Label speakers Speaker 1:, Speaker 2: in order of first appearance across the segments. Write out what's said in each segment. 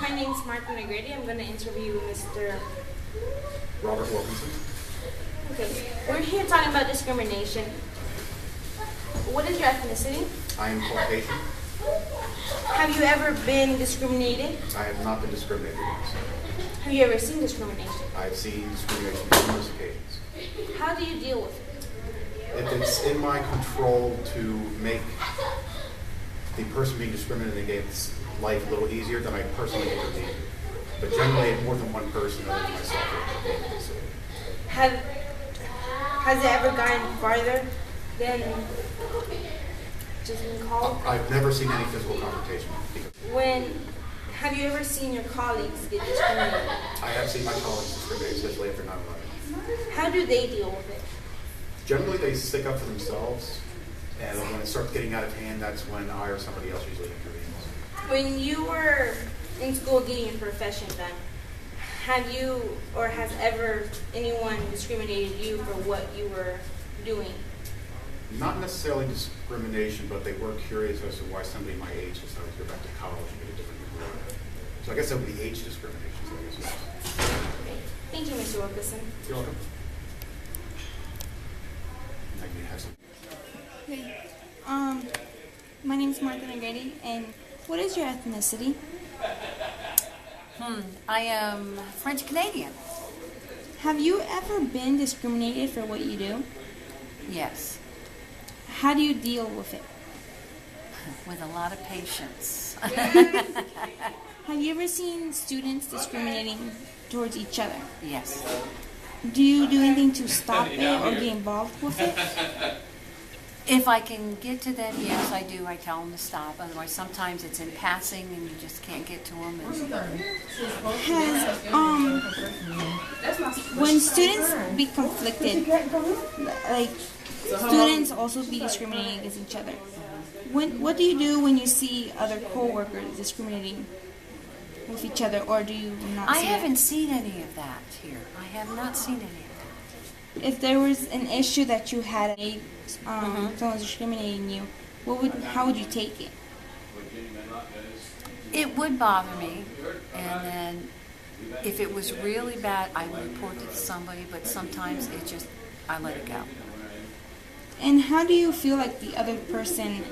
Speaker 1: My name is Martha McGrady. I'm going to interview Mr.
Speaker 2: Robert Wilkinson.
Speaker 1: Okay, we're here talking about discrimination. What is your ethnicity?
Speaker 2: I am Caucasian.
Speaker 1: Have you ever been discriminated?
Speaker 2: I have not been discriminated against.
Speaker 1: Have you ever seen discrimination?
Speaker 2: I have seen discrimination on numerous occasions.
Speaker 1: How do you deal with it?
Speaker 2: If it's in my control to make the person being discriminated against life a little easier, then I personally intervene. But generally, more than one person other than myself will intervene in this area.
Speaker 1: Has it ever gone farther than just being called?
Speaker 2: I've never seen any physical confrontation.
Speaker 1: Have you ever seen your colleagues get discriminated?
Speaker 2: I have seen my colleagues discriminated, especially after 9/11.
Speaker 1: How do they deal with it?
Speaker 2: Generally, they stick up for themselves, and when it starts getting out of hand, that's when I or somebody else usually intervenes.
Speaker 1: When you were in school getting your profession done, have you or has ever anyone discriminated you for what you were doing?
Speaker 2: Not necessarily discrimination, but they were curious as to why somebody my age decided to go back to college and get a different degree. So I guess that would be age discrimination. So I guess yes.
Speaker 1: Okay. Thank you, Mr. Wilkinson.
Speaker 2: You're welcome. I can have some.
Speaker 1: Okay. My name is Martha McGrady, and what is your ethnicity?
Speaker 3: I am French Canadian.
Speaker 1: Have you ever been discriminated for what you do?
Speaker 3: Yes,
Speaker 1: How do you deal with it?
Speaker 3: with a lot of patience.
Speaker 1: Have you ever seen students discriminating towards each other?
Speaker 3: Yes.
Speaker 1: Do you do anything to stop it or get involved with it?
Speaker 3: If I can get to them, yes, I do. I tell them to stop. Otherwise, sometimes it's in passing and you just can't get to them.
Speaker 1: When students be conflicted, like students also be discriminating against each other. What do you do when you see other co-workers discriminating with each other, or do you not
Speaker 3: I
Speaker 1: see
Speaker 3: haven't seen any of that here. I have not seen any of that.
Speaker 1: If there was an issue that you had, someone was discriminating you, how would you take it?
Speaker 3: It would bother me, and then if it was really bad, I would report it to somebody, but sometimes I let it go.
Speaker 1: And how do you feel like the other person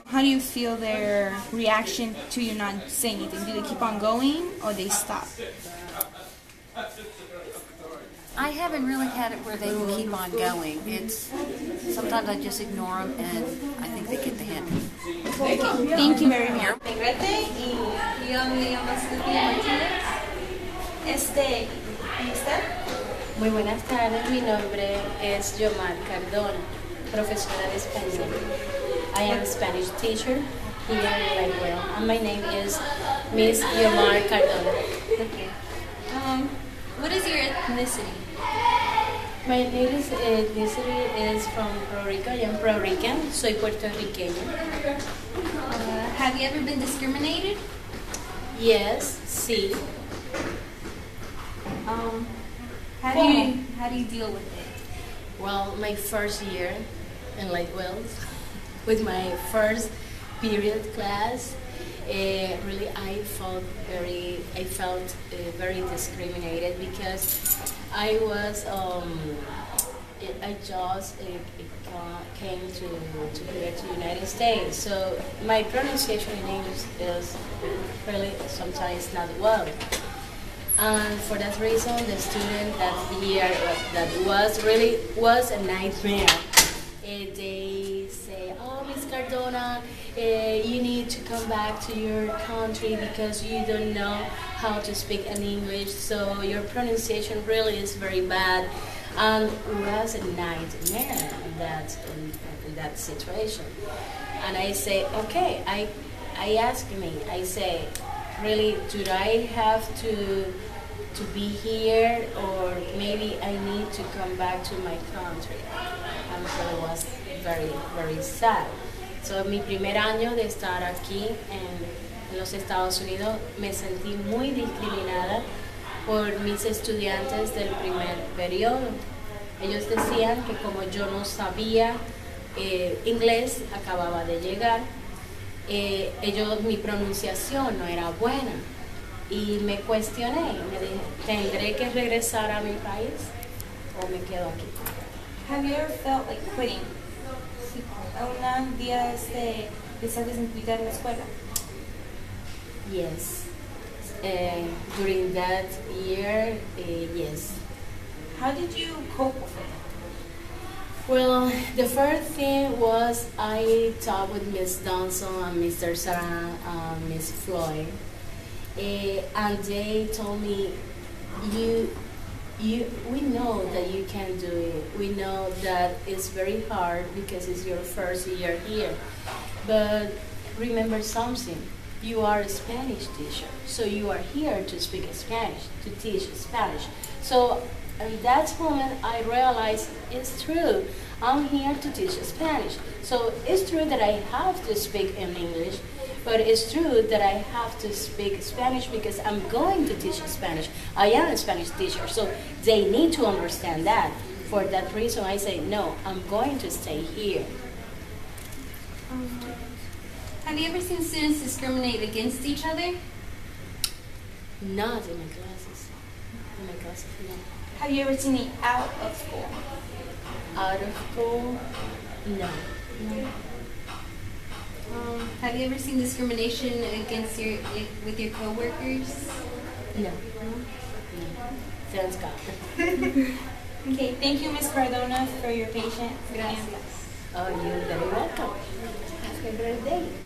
Speaker 1: how do you feel their reaction to you not saying anything? Do they keep on going or they stop?
Speaker 3: I haven't really had it where they can keep on going. Sometimes I just ignore them, and I think they get the hint.
Speaker 1: Thank you very much.
Speaker 4: Yo me llamo Sylvie Martínez.
Speaker 1: ¿Y usted?
Speaker 4: Muy buenas tardes, mi nombre es Yomar Cardona, profesora de español. I am a Spanish teacher here in Lightwell, and my name is Ms. Yomar Cardona.
Speaker 5: Okay. What is your ethnicity?
Speaker 4: My native ethnicity is from Puerto Rico. I am Puerto Rican. Soy puertorriqueña.
Speaker 5: Have you ever been discriminated?
Speaker 4: Yes, sí.
Speaker 5: How do you deal with it?
Speaker 4: Well, my first year in Lightwell, with my first period class, really I felt very discriminated because I just came to here to the United States, so my pronunciation in English is really sometimes not well. And for that reason, the student that was a nightmare. They say, "Oh, Miss Cardona, you need to come back to your country because you don't know how to speak in English, so your pronunciation really is very bad." And it was a nightmare in that situation. And I say, okay, I say, really, do I have to be here, or maybe I need to come back to my country? And so it was very, very sad. So mi primer año de estar aquí en los Estados Unidos me sentí muy discriminada por mis estudiantes del primer periodo. Ellos decían que como yo no sabía inglés, acababa de llegar, mi pronunciación no era buena. y me cuestioné, me dije, ¿tendré que regresar a mi país o me quedo aquí?
Speaker 1: Have you ever felt like quitting? Si un día deseas desemplear en la escuela.
Speaker 4: Yes. During that year, yes.
Speaker 1: How did you cope with it?
Speaker 4: Well, the first thing was I talked with Miss Donson and Mr. Sarah and Miss Floyd, and they told me, we know that you can do it. We know that it's very hard because it's your first year here, but remember something. You are a Spanish teacher, so you are here to speak Spanish, to teach Spanish. So at that moment, I realized it's true. I'm here to teach Spanish. So it's true that I have to speak in English, but it's true that I have to speak Spanish because I'm going to teach Spanish. I am a Spanish teacher, so they need to understand that. For that reason, I say, no, I'm going to stay here.
Speaker 5: Have you ever seen students discriminate against each other?
Speaker 4: Not in my classes. In my classes, no.
Speaker 1: Have you ever seen it out of school?
Speaker 4: Out of school, no.
Speaker 5: Have you ever seen discrimination against with your coworkers?
Speaker 4: No. Thanks God.
Speaker 1: Okay, thank you, Ms. Cardona, for your patience.
Speaker 5: Gracias.
Speaker 4: Oh, you're very welcome. Have a great day.